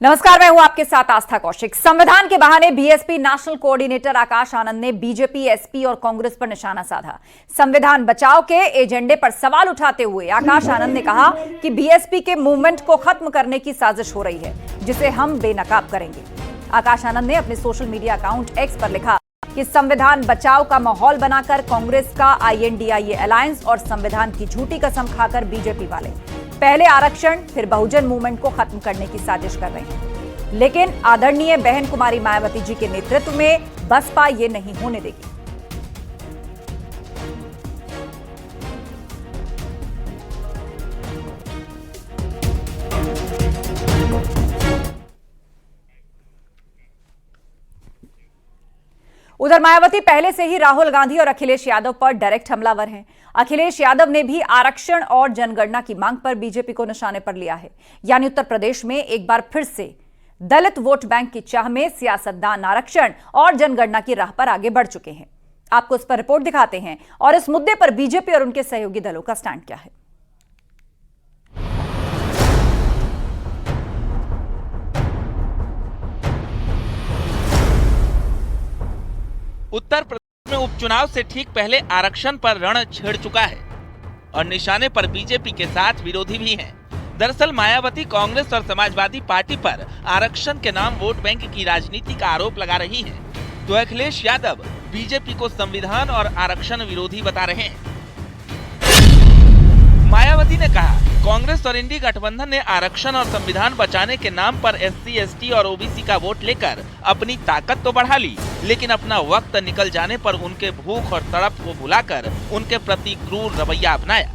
नमस्कार, मैं हूं आपके साथ आस्था कौशिक। संविधान के बहाने BSP national coordinator Akash Anand ने बीजेपी, एसपी और कांग्रेस पर निशाना साधा। संविधान बचाओ के एजेंडे पर सवाल उठाते हुए आकाश आनंद ने कहा कि बीएसपी के मूवमेंट को खत्म करने की साजिश हो रही है, जिसे हम बेनकाब करेंगे। आकाश आनंद ने अपने सोशल मीडिया अकाउंट एक्स पर लिखा कि संविधान बचाओ का माहौल बनाकर कांग्रेस का INDIA अलायंस और संविधान की झूठी कसम खाकर बीजेपी वाले पहले आरक्षण फिर बहुजन मूवमेंट को खत्म करने की साजिश कर रहे हैं, लेकिन आदरणीय बहन कुमारी मायावती जी के नेतृत्व में बसपा ये नहीं होने देगी। उधर मायावती पहले से ही राहुल गांधी और अखिलेश यादव पर डायरेक्ट हमलावर हैं। अखिलेश यादव ने भी आरक्षण और जनगणना की मांग पर बीजेपी को निशाने पर लिया है। यानी उत्तर प्रदेश में एक बार फिर से दलित वोट बैंक की चाह में सियासतदान आरक्षण और जनगणना की राह पर आगे बढ़ चुके हैं। आपको इस पर रिपोर्ट दिखाते हैं और इस मुद्दे पर बीजेपी और उनके सहयोगी दलों का स्टैंड क्या है। उत्तर प्रदेश में उपचुनाव से ठीक पहले आरक्षण पर रण छिड़ चुका है और निशाने पर बीजेपी के साथ विरोधी भी हैं। दरअसल मायावती कांग्रेस और समाजवादी पार्टी पर आरक्षण के नाम वोट बैंक की राजनीति का आरोप लगा रही हैं, तो अखिलेश यादव बीजेपी को संविधान और आरक्षण विरोधी बता रहे हैं। मायावती ने कहा, कांग्रेस और इंडी गठबंधन ने आरक्षण और संविधान बचाने के नाम पर SC, ST और OBC का वोट लेकर अपनी ताकत तो बढ़ा ली, लेकिन अपना वक्त निकल जाने पर उनके भूख और तड़प को भुलाकर उनके प्रति क्रूर रवैया अपनाया।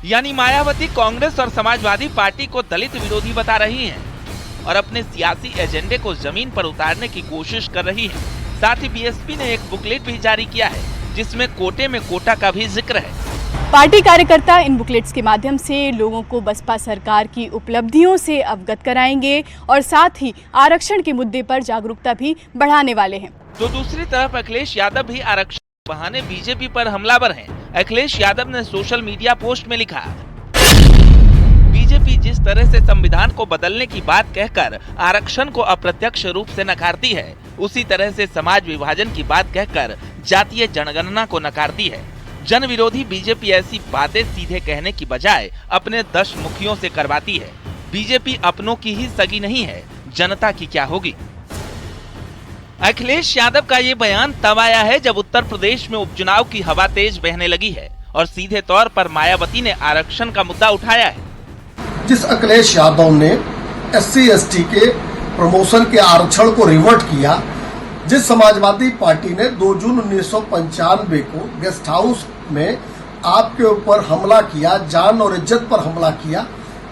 यानी मायावती कांग्रेस और समाजवादी पार्टी को दलित विरोधी बता रही हैं और अपने सियासी एजेंडे को जमीन पर उतारने की कोशिश कर रही है। साथ ही बीएसपी ने एक बुकलेट भी जारी किया है, जिसमें कोटे में कोटा का भी जिक्र है। पार्टी कार्यकर्ता इन बुकलेट्स के माध्यम से लोगों को बसपा सरकार की उपलब्धियों से अवगत कराएंगे और साथ ही आरक्षण के मुद्दे पर जागरूकता भी बढ़ाने वाले हैं। तो दूसरी तरफ अखिलेश यादव भी आरक्षण के बहाने बीजेपी पर हमलावर हैं। अखिलेश यादव ने सोशल मीडिया पोस्ट में लिखा, बीजेपी जिस तरह से संविधान को बदलने की बात कहकर आरक्षण को अप्रत्यक्ष रूप से नकारती है, उसी तरह से समाज विभाजन की बात कहकर जातीय जनगणना को नकारती है। जन विरोधी बीजेपी ऐसी बातें सीधे कहने की बजाय अपने दश मुखियों से करवाती है। बीजेपी अपनों की ही सगी नहीं है, जनता की क्या होगी। अखिलेश यादव का ये बयान तब आया है जब उत्तर प्रदेश में उपचुनाव की हवा तेज बहने लगी है और सीधे तौर पर मायावती ने आरक्षण का मुद्दा उठाया है। जिस अखिलेश यादव ने SC, ST के प्रमोशन के आरक्षण को रिवर्ट किया, जिस समाजवादी पार्टी ने 2 जून 1995 को गेस्ट हाउस में आपके ऊपर हमला किया, जान और इज्जत पर हमला किया,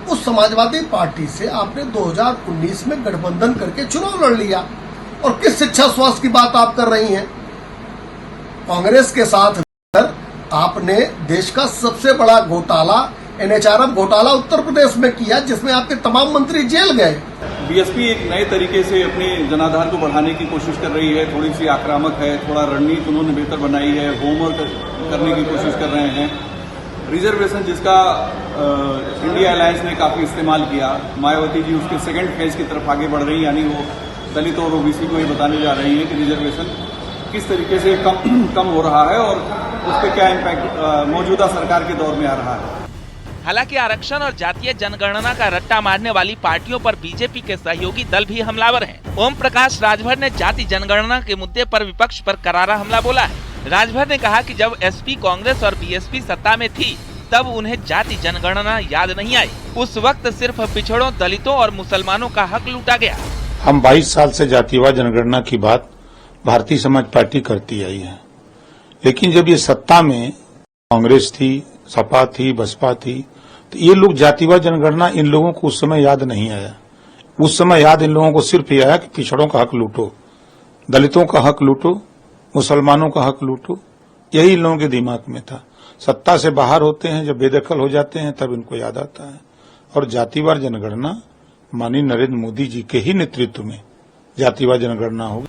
उस समाजवादी पार्टी से आपने 2019 में गठबंधन करके चुनाव लड़ लिया। और किस शिक्षा स्वास्थ्य की बात आप कर रही हैं? कांग्रेस के साथ आपने देश का सबसे बड़ा घोटाला NHRM घोटाला उत्तर प्रदेश में किया, जिसमें आपके तमाम मंत्री जेल गए। बीएसपी एक नए तरीके से अपने जनाधार को बढ़ाने की कोशिश कर रही है, थोड़ी सी आक्रामक है, थोड़ा रणनीति उन्होंने बेहतर बनाई है, होमवर्क करने की कोशिश कर रहे हैं। रिजर्वेशन जिसका इंडिया अलायंस ने काफी इस्तेमाल किया, मायावती जी उसके सेकंड फेज की तरफ आगे बढ़ रही है, यानी वो दलित और OBC को ये बताने जा रही है कि रिजर्वेशन किस तरीके से कम हो रहा है और उस पर क्या इम्पैक्ट मौजूदा सरकार के दौर में आ रहा है। हालांकि आरक्षण और जातीय जनगणना का रट्टा मारने वाली पार्टियों पर बीजेपी के सहयोगी दल भी हमलावर हैं। ओम प्रकाश राजभर ने जाति जनगणना के मुद्दे पर विपक्ष पर करारा हमला बोला है। राजभर ने कहा कि जब SP कांग्रेस और BSP सत्ता में थी, तब उन्हें जाति जनगणना याद नहीं आई। उस वक्त सिर्फ पिछड़ों, दलितों और मुसलमानों का हक लूटा गया। हम 22 साल से जातिवाद जनगणना की बात भारतीय समाज पार्टी करती आई है, लेकिन जब ये सत्ता में कांग्रेस थी, सपा थी, बसपा थी, तो ये लोग जातिवाद जनगणना इन लोगों को उस समय याद नहीं आया। उस समय याद इन लोगों को सिर्फ ये आया कि पिछड़ों का हक लूटो, दलितों का हक लूटो, मुसलमानों का हक लूटो, यही इन लोगों के दिमाग में था। सत्ता से बाहर होते हैं, जब बेदखल हो जाते हैं, तब इनको याद आता है। और जातिवाद जनगणना माननीय नरेंद्र मोदी जी के ही नेतृत्व में जातिवाद जनगणना होगी।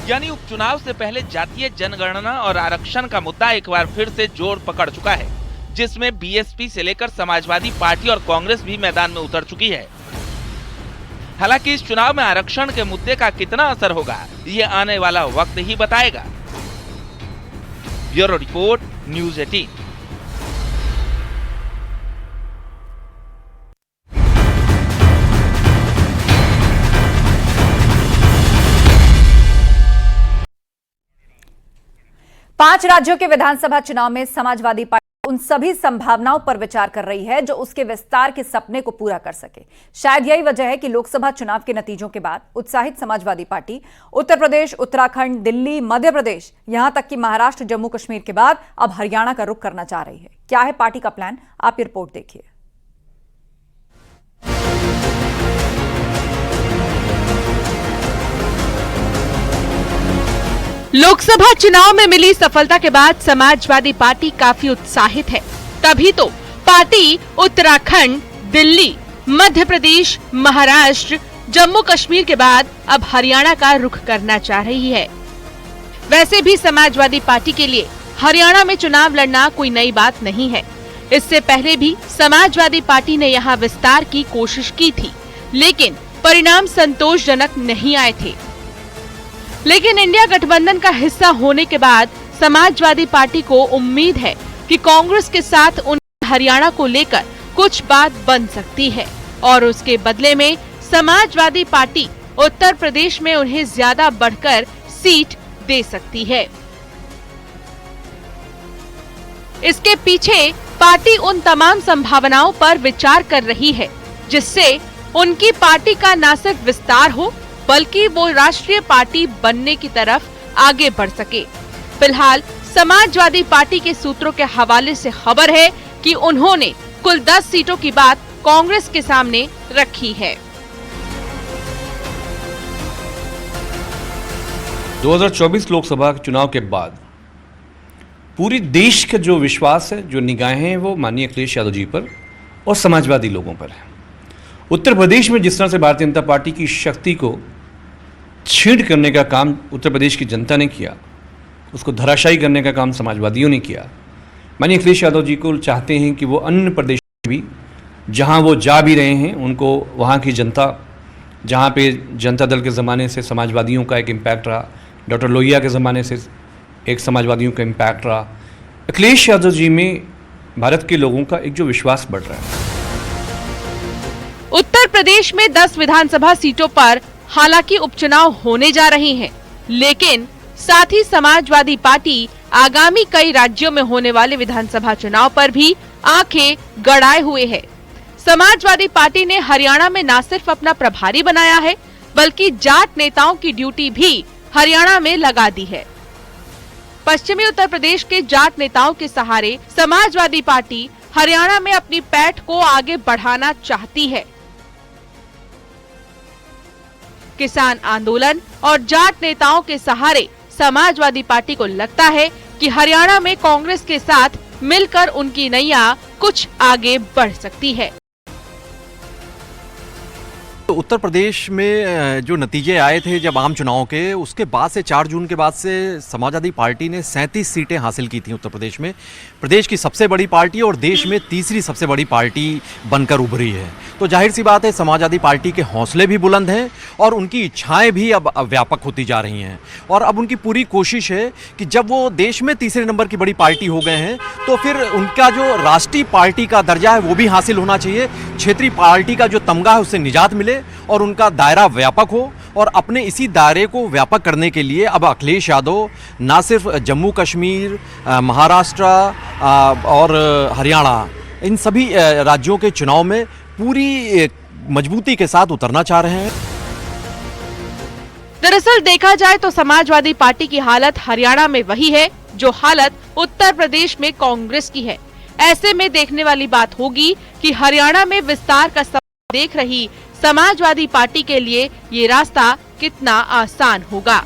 यानी उपचुनाव से पहले जातीय जनगणना और आरक्षण का मुद्दा एक बार फिर से जोर पकड़ चुका है, जिसमें बीएसपी से लेकर समाजवादी पार्टी और कांग्रेस भी मैदान में उतर चुकी है। हालांकि इस चुनाव में आरक्षण के मुद्दे का कितना असर होगा, ये आने वाला वक्त ही बताएगा। Bureau report, news 18। पांच राज्यों के विधानसभा चुनाव में समाजवादी पार्टी उन सभी संभावनाओं पर विचार कर रही है जो उसके विस्तार के सपने को पूरा कर सके। शायद यही वजह है कि लोकसभा चुनाव के नतीजों के बाद उत्साहित समाजवादी पार्टी उत्तर प्रदेश, उत्तराखंड, दिल्ली, मध्य प्रदेश, यहां तक कि महाराष्ट्र, जम्मू कश्मीर के बाद अब हरियाणा का रुख करना चाह रही है। क्या है पार्टी का प्लान, आप ये रिपोर्ट देखिए। लोकसभा चुनाव में मिली सफलता के बाद समाजवादी पार्टी काफी उत्साहित है। तभी तो पार्टी उत्तराखंड, दिल्ली, मध्य प्रदेश, महाराष्ट्र, जम्मू कश्मीर के बाद अब हरियाणा का रुख करना चाह रही है। वैसे भी समाजवादी पार्टी के लिए हरियाणा में चुनाव लड़ना कोई नई बात नहीं है। इससे पहले भी समाजवादी पार्टी ने यहां विस्तार की कोशिश की थी, लेकिन परिणाम संतोषजनक नहीं आए थे। लेकिन इंडिया गठबंधन का हिस्सा होने के बाद समाजवादी पार्टी को उम्मीद है कि कांग्रेस के साथ उन हरियाणा को लेकर कुछ बात बन सकती है और उसके बदले में समाजवादी पार्टी उत्तर प्रदेश में उन्हें ज्यादा बढ़कर सीट दे सकती है। इसके पीछे पार्टी उन तमाम संभावनाओं पर विचार कर रही है जिससे उनकी पार्टी का न सिर्फ विस्तार हो बल्कि वो राष्ट्रीय पार्टी बनने की तरफ आगे बढ़ सके। फिलहाल समाजवादी पार्टी के सूत्रों के हवाले से खबर है कि उन्होंने कुल 10 सीटों की बात कांग्रेस के सामने रखी है। 2024 लोकसभा चुनाव के बाद पूरी देश का जो विश्वास है, जो निगाहें हैं, वो माननीय अखिलेश यादव जी पर और समाजवादी लोगों पर है। उत्तर प्रदेश में जिस तरह से भारतीय जनता पार्टी की शक्ति को छीड़ करने का काम उत्तर प्रदेश की जनता ने किया, उसको धराशायी करने का काम समाजवादियों ने किया। माननीय अखिलेश यादव जी को चाहते हैं कि वो अन्य प्रदेश भी जहां वो जा भी रहे हैं, उनको वहां की जनता, जहां पे जनता दल के ज़माने से समाजवादियों का एक इम्पैक्ट रहा, डॉक्टर लोहिया के ज़माने से एक समाजवादियों का इम्पैक्ट रहा, अखिलेश यादव जी में भारत के लोगों का एक जो विश्वास बढ़ रहा है। उत्तर प्रदेश में 10 विधानसभा सीटों पर हालांकि उपचुनाव होने जा रहे हैं, लेकिन साथ ही समाजवादी पार्टी आगामी कई राज्यों में होने वाले विधानसभा चुनाव पर भी आंखें गड़ाए हुए है। समाजवादी पार्टी ने हरियाणा में न सिर्फ अपना प्रभारी बनाया है, बल्कि जाट नेताओं की ड्यूटी भी हरियाणा में लगा दी है। पश्चिमी उत्तर प्रदेश के जाट नेताओं के सहारे समाजवादी पार्टी हरियाणा में अपनी पैठ को आगे बढ़ाना चाहती है। किसान आंदोलन और जाट नेताओं के सहारे समाजवादी पार्टी को लगता है कि हरियाणा में कांग्रेस के साथ मिलकर उनकी नैया कुछ आगे बढ़ सकती है। उत्तर प्रदेश में जो नतीजे आए थे जब आम चुनाव के, उसके बाद से 4 जून के बाद से समाजवादी पार्टी ने 37 सीटें हासिल की थी उत्तर प्रदेश में। प्रदेश की सबसे बड़ी पार्टी और देश में तीसरी सबसे बड़ी पार्टी बनकर उभरी है। तो जाहिर सी बात है समाजवादी पार्टी के हौसले भी बुलंद हैं और उनकी इच्छाएं भी अब व्यापक होती जा रही हैं। और अब उनकी पूरी कोशिश है कि जब वो देश में तीसरे नंबर की बड़ी पार्टी हो गए हैं तो फिर उनका जो राष्ट्रीय पार्टी का दर्जा है वो भी हासिल होना चाहिए। क्षेत्रीय पार्टी का जो तमगा है उससे निजात मिले और उनका दायरा व्यापक हो। और अपने इसी दायरे को व्यापक करने के लिए अब अखिलेश यादव ना सिर्फ जम्मू कश्मीर, महाराष्ट्र और हरियाणा, इन सभी राज्यों के चुनाव में पूरी मजबूती के साथ उतरना चाह रहे हैं। दरअसल देखा जाए तो समाजवादी पार्टी की हालत हरियाणा में वही है जो हालत उत्तर प्रदेश में कांग्रेस की है। ऐसे में देखने वाली बात होगी कि हरियाणा में विस्तार का सपना देख रही समाजवादी पार्टी के लिए ये रास्ता कितना आसान होगा।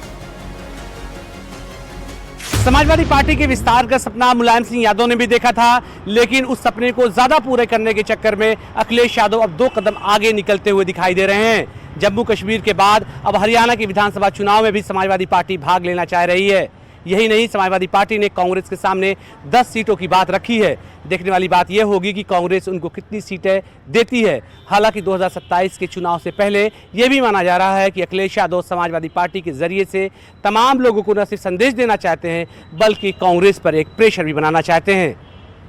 समाजवादी पार्टी के विस्तार का सपना मुलायम सिंह यादव ने भी देखा था, लेकिन उस सपने को ज्यादा पूरे करने के चक्कर में अखिलेश यादव अब 2 कदम आगे निकलते हुए दिखाई दे रहे हैं। जम्मू कश्मीर के बाद अब हरियाणा के विधानसभा चुनाव में भी समाजवादी पार्टी भाग लेना चाह रही है। यही नहीं, समाजवादी पार्टी ने कांग्रेस के सामने 10 सीटों की बात रखी है। देखने वाली बात यह होगी कि कांग्रेस उनको कितनी सीटें देती है। हालांकि 2027 के चुनाव से पहले यह भी माना जा रहा है कि अखिलेश यादव समाजवादी पार्टी के जरिए से तमाम लोगों को न सिर्फ संदेश देना चाहते हैं बल्कि कांग्रेस पर एक प्रेशर भी बनाना चाहते हैं।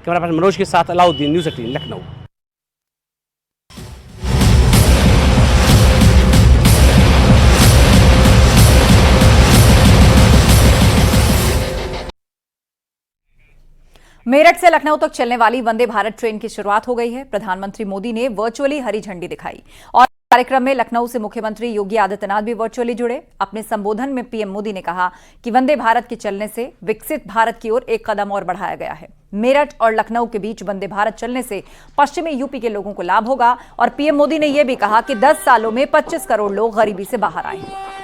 कैमरा पर्सन मनोज के साथ अलाउद्दीन, न्यूज़ 18 लखनऊ। मेरठ से लखनऊ तक चलने वाली वंदे भारत ट्रेन की शुरुआत हो गई है। प्रधानमंत्री मोदी ने वर्चुअली हरी झंडी दिखाई और कार्यक्रम में लखनऊ से मुख्यमंत्री योगी आदित्यनाथ भी वर्चुअली जुड़े। अपने संबोधन में पीएम मोदी ने कहा कि वंदे भारत के चलने से विकसित भारत की ओर एक कदम और बढ़ाया गया है। मेरठ और लखनऊ के बीच वंदे भारत चलने से पश्चिमी यूपी के लोगों को लाभ होगा और पीएम मोदी ने यह भी कहा कि 10 सालों में 25 करोड़ लोग गरीबी से बाहर आए हैं।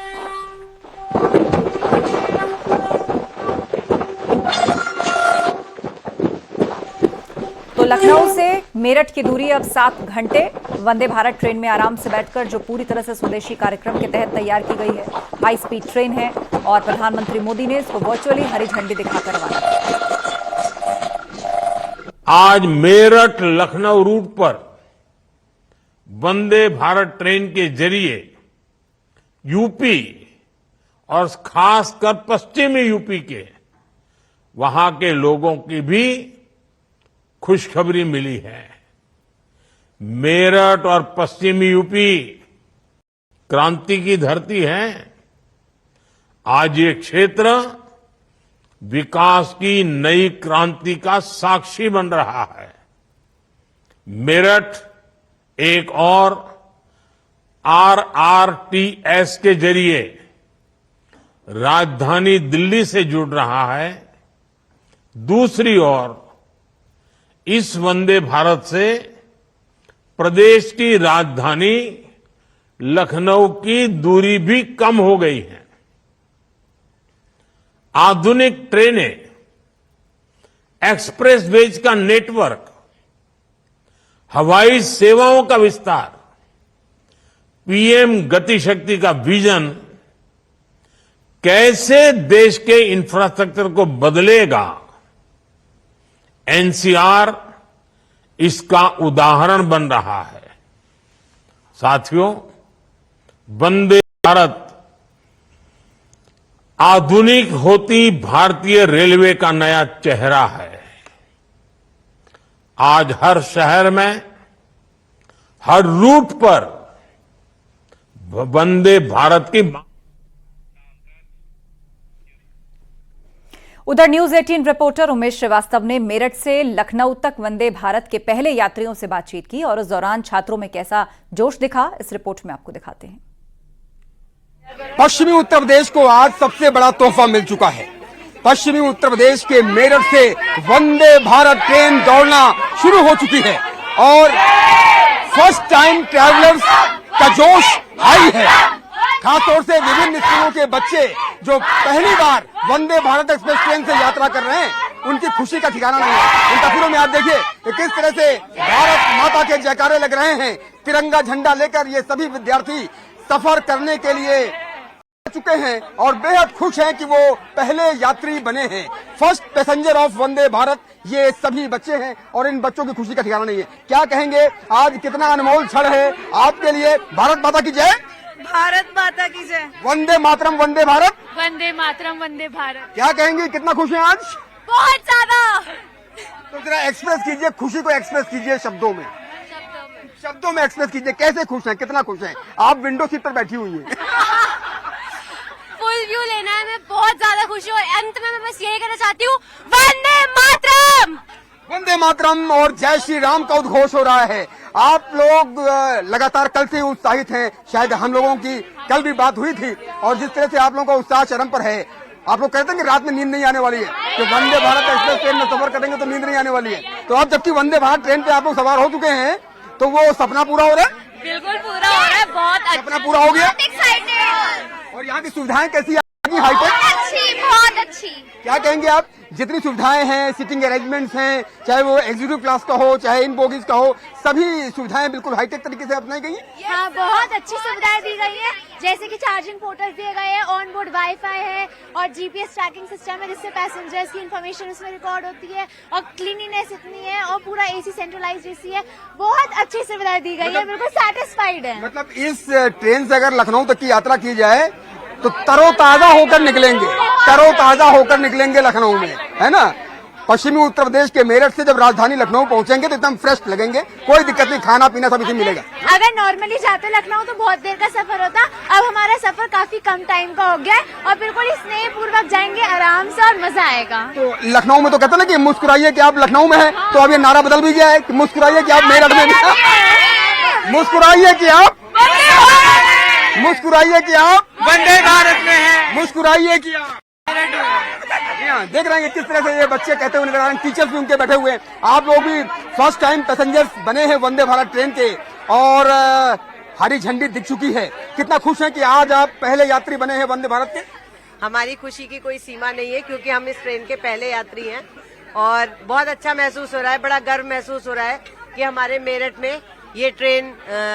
तो लखनऊ से मेरठ की दूरी अब 7 घंटे। वंदे भारत ट्रेन में आराम से बैठकर जो पूरी तरह से स्वदेशी कार्यक्रम के तहत तैयार की गई है। हाई स्पीड ट्रेन है और प्रधानमंत्री मोदी ने इसको वर्चुअली हरी झंडी दिखाकर रवाना किया। आज मेरठ लखनऊ रूट पर वंदे भारत ट्रेन के जरिए यूपी और खासकर पश्चिमी यूपी के वहां के लोगों की भी खुशखबरी मिली है। मेरठ और पश्चिमी यूपी क्रांति की धरती है। आज ये क्षेत्र विकास की नई क्रांति का साक्षी बन रहा है। मेरठ एक और RRTS के जरिए राजधानी दिल्ली से जुड़ रहा है। दूसरी ओर इस वंदे भारत से प्रदेश की राजधानी लखनऊ की दूरी भी कम हो गई है। आधुनिक ट्रेनें, एक्सप्रेसवेज का नेटवर्क, हवाई सेवाओं का विस्तार, पीएम गति शक्ति का विजन कैसे देश के इंफ्रास्ट्रक्चर को बदलेगा, एनसीआर इसका उदाहरण बन रहा है। साथियों, वंदे भारत आधुनिक होती भारतीय रेलवे का नया चेहरा है। आज हर शहर में, हर रूट पर वंदे भारत की उधर न्यूज 18 रिपोर्टर उमेश श्रीवास्तव ने मेरठ से लखनऊ तक वंदे भारत के पहले यात्रियों से बातचीत की और उस दौरान छात्रों में कैसा जोश दिखा, इस रिपोर्ट में आपको दिखाते हैं। पश्चिमी उत्तर प्रदेश को आज सबसे बड़ा तोहफा मिल चुका है। पश्चिमी उत्तर प्रदेश के मेरठ से वंदे भारत ट्रेन दौड़ना शुरू हो चुकी है और फर्स्ट टाइम ट्रैवलर्स का जोश हाई है। खासतौर से विभिन्न स्कूलों के बच्चे जो पहली बार वंदे भारत एक्सप्रेस ट्रेन से यात्रा कर रहे हैं, उनकी खुशी का ठिकाना नहीं है। इन तस्वीरों में आप देखिए कि किस तरह से भारत माता के जयकारे लग रहे हैं। तिरंगा झंडा लेकर ये सभी विद्यार्थी सफर करने के लिए चुके हैं और बेहद खुश हैं कि वो पहले यात्री बने हैं। First passenger of Vande Bharat ये सभी बच्चे हैं और इन बच्चों की खुशी का ठिकाना नहीं है। क्या कहेंगे, आज कितना अनमोल क्षण है आपके लिए। भारत माता की जय, भारत माता की जय। वंदे मातरम, वंदे भारत, वंदे मातरम, वंदे भारत। क्या कहेंगे, कितना खुश हैं आज? बहुत ज्यादा। तो जरा एक्सप्रेस कीजिए, खुशी को एक्सप्रेस कीजिए शब्दों में एक्सप्रेस कीजिए। कैसे खुश हैं, कितना खुश हैं? आप विंडो सीट पर बैठी हुई हैं। फुल व्यू लेना है, मैं बहुत ज्यादा खुश हूँ। अंत में मैं बस यही कहना चाहती हूँ, वंदे मातरम, वंदे मातरम और जय श्री राम का उद्घोष हो रहा है। आप लोग लगातार कल से उत्साहित हैं। शायद हम लोगों की कल भी बात हुई थी और जिस तरह से आप लोगों का उत्साह चरम पर है। आप लोग कहते हैं कि रात में नींद नहीं आने वाली है, कि वंदे भारत एक्सप्रेस ट्रेन में सफर करेंगे तो नींद नहीं आने वाली है। तो अब जबकि वंदे भारत ट्रेन पे आप लोग सवार हो चुके हैं तो वो सपना पूरा हो रहा है। बिल्कुल पूरा हो रहा है। बहुत सपना पूरा हो गया। एक्साइटेड। और यहाँ की सुविधाएं कैसी है? हाईटेक, अच्छी, बहुत अच्छी। क्या कहेंगे आप? जितनी सुविधाएं हैं, सीटिंग अरेंजमेंट्स हैं, चाहे वो एग्जीक्यूटिव क्लास का हो, चाहे इन बोगीज का हो, सभी सुविधाएं बिल्कुल हाईटेक तरीके से अपनाई गई हैं। हाँ, बहुत अच्छी सुविधाएं दी गई है। जैसे कि चार्जिंग पोर्टल्स दिए गए हैं, ऑन बोर्ड वाईफाई है और जीपीएस ट्रैकिंग सिस्टम है जिससे पैसेंजर्स की इन्फॉर्मेशन उसमें रिकॉर्ड होती है और क्लीनिनेस इतनी है और पूरा एसी सेंट्रलाइज्ड एसी है। बहुत अच्छी सुविधाएं दी गई है, बिल्कुल सेटिस्फाइड है। मतलब इस ट्रेन से अगर लखनऊ तक की यात्रा की जाए तो तरोताजा होकर निकलेंगे, तरोताजा होकर निकलेंगे लखनऊ में, है ना। पश्चिमी उत्तर प्रदेश के मेरठ से जब राजधानी लखनऊ पहुंचेंगे तो एकदम फ्रेश लगेंगे, कोई दिक्कत नहीं, खाना पीना सब इसी मिलेगा। अगर नॉर्मली जाते लखनऊ तो बहुत देर का सफर होता, अब हमारा सफर काफी कम टाइम का हो गया है और बिल्कुल स्नेह पूर्वक जाएंगे आराम से और मजा आएगा। तो लखनऊ में तो कहते ना कि मुस्कुराइए कि आप लखनऊ में हैं, तो अब ये नारा बदल भी गया है कि मुस्कुराइए कि आप मेरठ में भी, मुस्कुराइए कि आप, मुस्कुराइए कि आप वंदे भारत में है, मुस्कुराइए कि आप। देख रहे हैं किस तरह से ये बच्चे कहते हुए नजर आ रहे हैं, टीचर्स भी उनके बैठे हुए हैं। आप लोग भी फर्स्ट टाइम पैसेंजर्स बने हैं वंदे भारत ट्रेन के और हरी झंडी दिख चुकी है। कितना खुश हैं कि आज आप पहले यात्री बने हैं वंदे भारत के? हमारी खुशी की कोई सीमा नहीं है क्योंकि हम इस ट्रेन के पहले यात्री हैं और बहुत अच्छा महसूस हो रहा है, बड़ा गर्व महसूस हो रहा है कि हमारे मेरठ में ये ट्रेन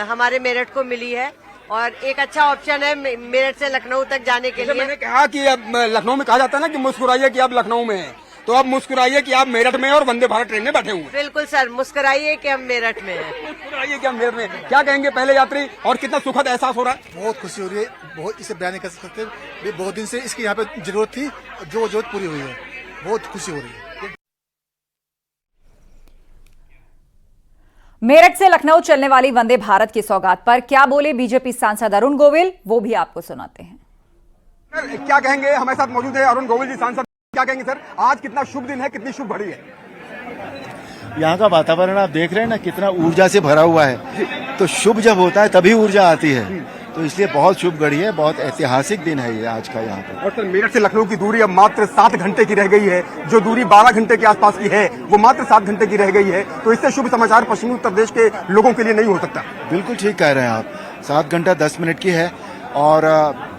हमारे मेरठ को मिली है और एक अच्छा ऑप्शन है मेरठ से लखनऊ तक जाने के लिए। मैंने कहा कि अब लखनऊ में कहा जाता है ना कि मुस्कुराइए कि आप लखनऊ में हैं, तो अब मुस्कुराइए कि आप मेरठ में और वंदे भारत ट्रेन में बैठे हुए हैं। बिल्कुल सर, मुस्कुराइए कि हम मेरठ में हैं। मुस्कुराइए कि हम मेरठ में। क्या कहेंगे पहले यात्री और कितना सुखद एहसास हो रहा है? बहुत खुशी हो रही है, बहुत इसे बयान नहीं कर सकते। बहुत दिन से इसकी यहाँ पे जरूरत थी, जो जरूरत पूरी हुई है, बहुत खुशी हो रही है। मेरठ से लखनऊ चलने वाली वंदे भारत की सौगात पर क्या बोले बीजेपी सांसद अरुण गोविल, वो भी आपको सुनाते हैं। क्या कहेंगे? हमारे साथ मौजूद है अरुण गोविल जी सांसद। क्या कहेंगे सर, आज कितना शुभ दिन है, कितनी शुभ घड़ी है? यहाँ का वातावरण आप देख रहे हैं ना, कितना ऊर्जा से भरा हुआ है। तो शुभ जब होता है तभी ऊर्जा आती है, तो इसलिए बहुत शुभ घड़ी है, बहुत ऐतिहासिक दिन है ये आज का यहाँ पर। और सर, मेरठ से लखनऊ की दूरी अब मात्र 7 घंटे की रह गई है। जो दूरी 12 घंटे के आसपास की है वो मात्र 7 घंटे की रह गई है। तो इससे शुभ समाचार पश्चिमी उत्तर प्रदेश के लोगों के लिए नहीं हो सकता। बिल्कुल ठीक कह रहे हैं आप। 7 घंटा 10 मिनट की है और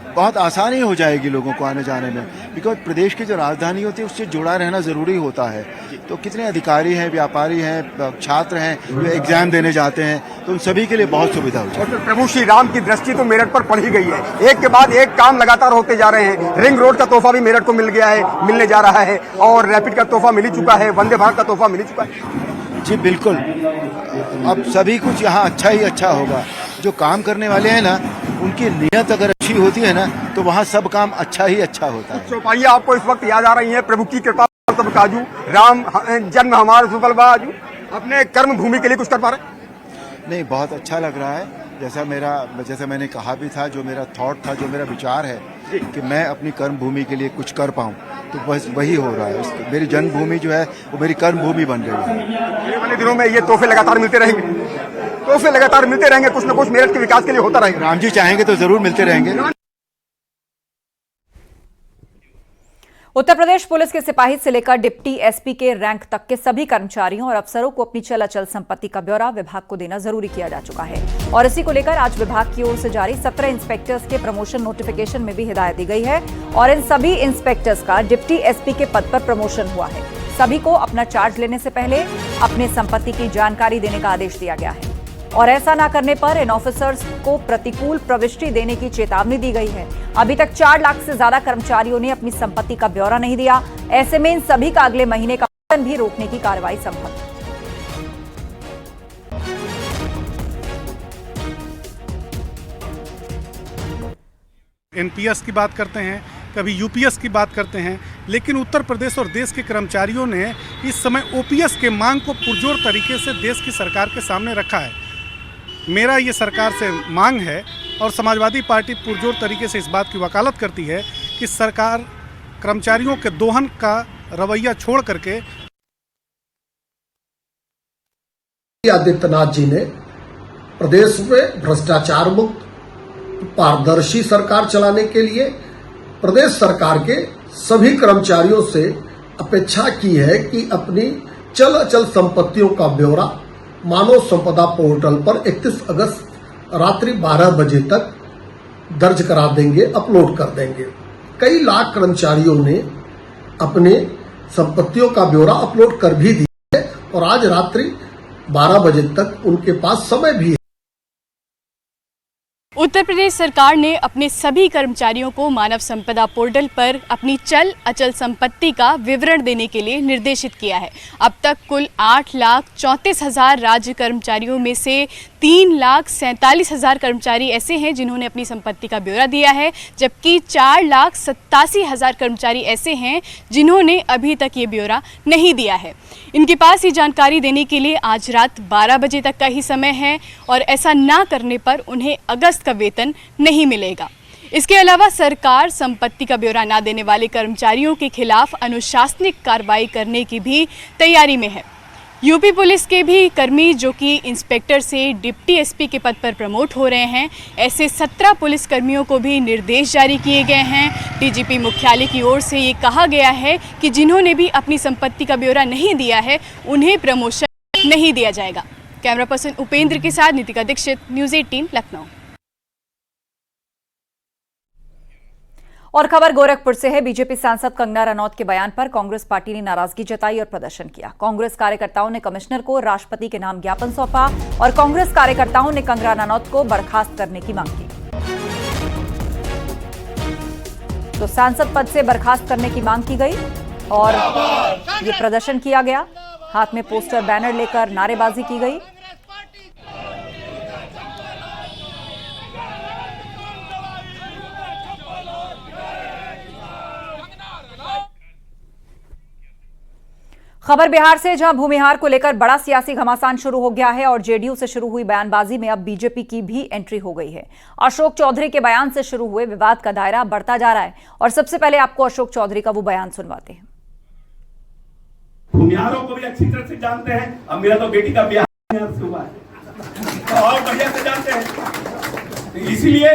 बहुत आसानी हो जाएगी लोगों को आने जाने में, बिकॉज प्रदेश की जो राजधानी होती है उससे जुड़ा रहना जरूरी होता है। तो कितने अधिकारी हैं, व्यापारी हैं, छात्र हैं जो एग्जाम देने जाते हैं, तो उन सभी के लिए बहुत सुविधा हो जाएगी। और प्रभु श्री राम की दृष्टि तो मेरठ पर पड़ ही गई है। एक के बाद एक काम लगातार होते जा रहे हैं। रिंग रोड का तोहफा भी मेरठ को मिल गया है, मिलने जा रहा है और रैपिड का तोहफा मिल ही चुका है, वंदे भारत का तोहफा मिल ही चुका है। जी बिल्कुल, अब सभी कुछ यहाँ अच्छा ही अच्छा होगा। जो काम करने वाले हैं ना, उनकी नीयत अगर अच्छी होती है ना, तो वहाँ सब काम अच्छा ही अच्छा होता है। चौपाइयाँ आपको इस वक्त याद आ रही हैं, प्रभु की कृपा सब काजू, राम जन्म हमारे सुफल बाजू। अपने कर्म भूमि के लिए कुछ कर पा रहे? नहीं, बहुत अच्छा लग रहा है। जैसा मैंने कहा भी था, जो मेरा थॉट था, जो मेरा विचार है कि मैं अपनी कर्म भूमि के लिए कुछ कर पाऊं, तो बस वही हो रहा है। मेरी जन्मभूमि जो है वो मेरी कर्म भूमि बन रही है। आने वाले दिनों में ये तोहफे लगातार मिलते रहेंगे, तोहफे लगातार मिलते रहेंगे, कुछ न कुछ मेरठ के विकास के लिए होता रहेगा। राम जी चाहेंगे तो जरूर मिलते रहेंगे। उत्तर प्रदेश पुलिस के सिपाही से लेकर डिप्टी एसपी के रैंक तक के सभी कर्मचारियों और अफसरों को अपनी चल अचल संपत्ति का ब्यौरा विभाग को देना जरूरी किया जा चुका है और इसी को लेकर आज विभाग की ओर से जारी 17 इंस्पेक्टर्स के प्रमोशन नोटिफिकेशन में भी हिदायत दी गई है और इन सभी इंस्पेक्टर्स का डिप्टी एसपी के पद पर प्रमोशन हुआ है। सभी को अपना चार्ज लेने से पहले अपने संपत्ति की जानकारी देने का आदेश दिया गया है और ऐसा न करने पर इन ऑफिसर्स को प्रतिकूल प्रविष्टि देने की चेतावनी दी गई है। अभी तक 4 लाख से ज्यादा कर्मचारियों ने अपनी संपत्ति का ब्यौरा नहीं दिया। ऐसे में इन सभी का अगले महीने का वेतन भी रोकने की कार्रवाई संभव है। एनपीएस की बात करते हैं, कभी यूपीएस की बात करते हैं, लेकिन उत्तर प्रदेश और देश के कर्मचारियों ने इस समय ओपीएस के मांग को पुरजोर तरीके से देश की सरकार के सामने रखा है। मेरा ये सरकार से मांग है और समाजवादी पार्टी पुरजोर तरीके से इस बात की वकालत करती है कि सरकार कर्मचारियों के दोहन का रवैया छोड़ करके आदित्यनाथ जी ने प्रदेश में भ्रष्टाचार मुक्त पारदर्शी सरकार चलाने के लिए प्रदेश सरकार के सभी कर्मचारियों से अपेक्षा की है कि अपनी चल अचल संपत्तियों का ब्यौरा मानव संपदा पोर्टल पर 31 अगस्त रात्रि 12 बजे तक दर्ज करा देंगे, अपलोड कर देंगे। कई लाख कर्मचारियों ने अपने संपत्तियों का ब्यौरा अपलोड कर भी दिया है और आज रात्रि 12 बजे तक उनके पास समय भी है। उत्तर प्रदेश सरकार ने अपने सभी कर्मचारियों को मानव संपदा पोर्टल पर अपनी चल अचल संपत्ति का विवरण देने के लिए निर्देशित किया है। अब तक कुल 8,34,000 राज्य कर्मचारियों में से 3,47,000 कर्मचारी ऐसे हैं जिन्होंने अपनी संपत्ति का ब्यौरा दिया है, जबकि 4,87,000 कर्मचारी ऐसे हैं जिन्होंने अभी तक ये ब्यौरा नहीं दिया है। इनके पास ये जानकारी देने के लिए आज रात 12 बजे तक का ही समय है और ऐसा ना करने पर उन्हें अगस्त का वेतन नहीं मिलेगा। इसके अलावा सरकार संपत्ति का ब्यौरा ना देने वाले कर्मचारियों के खिलाफ अनुशासनिक कार्रवाई करने की भी तैयारी में है। यूपी पुलिस के भी कर्मी जो कि इंस्पेक्टर से डिप्टी एसपी के पद पर प्रमोट हो रहे हैं, ऐसे 17 पुलिस कर्मियों को भी निर्देश जारी किए गए हैं। डीजीपी मुख्यालय की ओर से ये कहा गया है कि जिन्होंने भी अपनी संपत्ति का ब्यौरा नहीं दिया है उन्हें प्रमोशन नहीं दिया जाएगा। कैमरा पर्सन उपेंद्र के साथ नीतिका दीक्षित, न्यूज़ 18 लखनऊ। और खबर गोरखपुर से है। बीजेपी सांसद कंगना रनौत के बयान पर कांग्रेस पार्टी ने नाराजगी जताई और प्रदर्शन किया। कांग्रेस कार्यकर्ताओं ने कमिश्नर को राष्ट्रपति के नाम ज्ञापन सौंपा और कांग्रेस कार्यकर्ताओं ने कंगना रनौत को बर्खास्त करने की मांग की। तो सांसद पद से बर्खास्त करने की मांग की गई और ये प्रदर्शन किया गया। हाथ में पोस्टर बैनर लेकर नारेबाजी की गई। खबर बिहार से, जहां भूमिहार को लेकर बड़ा सियासी घमासान शुरू हो गया है और जेडीयू से शुरू हुई बयानबाजी में अब बीजेपी की भी एंट्री हो गई है। अशोक चौधरी के बयान से शुरू हुए विवाद का दायरा बढ़ता जा रहा है और सबसे पहले आपको अशोक चौधरी का वो बयान सुनवाते हैं। भूमिहारों को भी अच्छी तरह से जानते हैं। अब मेरा तो बेटी का ब्याह से हुआ है और बढ़िया से जानते हैं। इसीलिए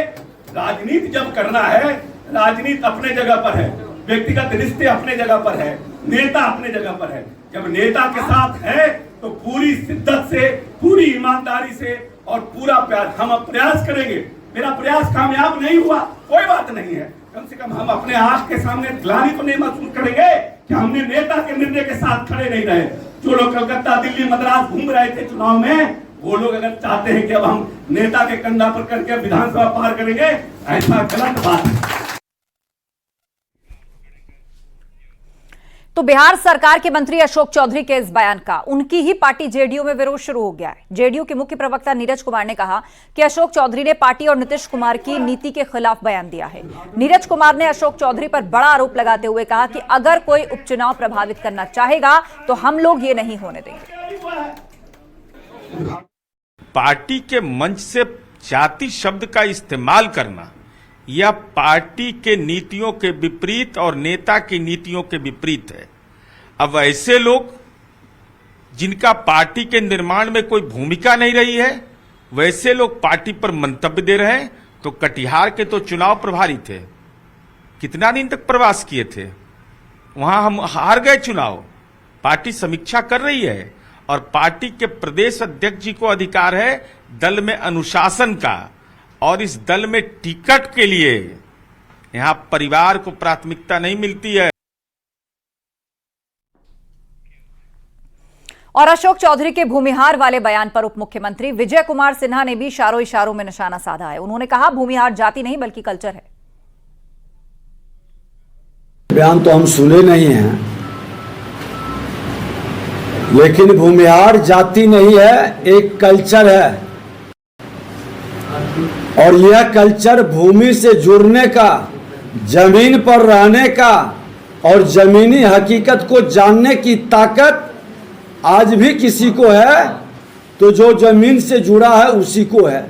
राजनीति जब करना है, राजनीति अपने जगह पर है, व्यक्तिगत रिश्ते अपने जगह पर है, नेता अपने जगह पर है। जब नेता के साथ है तो पूरी शिद्दत से, पूरी ईमानदारी से और पूरा प्यार हम प्रयास करेंगे। मेरा प्रयास कामयाब नहीं हुआ, कोई बात नहीं है, कम से कम हम अपने आंख के सामने ग्लानि तो नहीं महसूस करेंगे कि हमने नेता के निर्णय के साथ खड़े नहीं रहे। जो लोग कलकत्ता, दिल्ली, मद्रास घूम रहे थे चुनाव में, वो लोग अगर चाहते हैं कि अब हम नेता के कंधा पर करके विधानसभा पार करेंगे, ऐसा गलत बात है। तो बिहार सरकार के मंत्री अशोक चौधरी के इस बयान का उनकी ही पार्टी जेडीयू में विरोध शुरू हो गया है। जेडीयू के मुख्य प्रवक्ता नीरज कुमार ने कहा कि अशोक चौधरी ने पार्टी और नीतीश कुमार की नीति के खिलाफ बयान दिया है। नीरज कुमार ने अशोक चौधरी पर बड़ा आरोप लगाते हुए कहा कि अगर कोई उपचुनाव प्रभावित करना चाहेगा तो हम लोग ये नहीं होने देंगे। पार्टी के मंच से जाति शब्द का इस्तेमाल करना यह पार्टी के नीतियों के विपरीत और नेता की नीतियों के विपरीत है। अब ऐसे लोग जिनका पार्टी के निर्माण में कोई भूमिका नहीं रही है, वैसे लोग पार्टी पर मंतव्य दे रहे हैं। तो कटिहार के तो चुनाव प्रभारी थे, कितना दिन तक प्रवास किए थे, वहां हम हार गए चुनाव। पार्टी समीक्षा कर रही है और पार्टी के प्रदेश अध्यक्ष जी को अधिकार है दल में अनुशासन का, और इस दल में टिकट के लिए यहां परिवार को प्राथमिकता नहीं मिलती है। और अशोक चौधरी के भूमिहार वाले बयान पर उप मुख्यमंत्री विजय कुमार सिन्हा ने भी इशारों इशारों में निशाना साधा है। उन्होंने कहा भूमिहार जाति नहीं बल्कि कल्चर है। बयान तो हम सुने नहीं हैं, लेकिन भूमिहार जाति नहीं है, एक कल्चर है और यह कल्चर भूमि से जुड़ने का, जमीन पर रहने का और जमीनी हकीकत को जानने की ताकत आज भी किसी को है, तो जो जमीन से जुड़ा है उसी को है।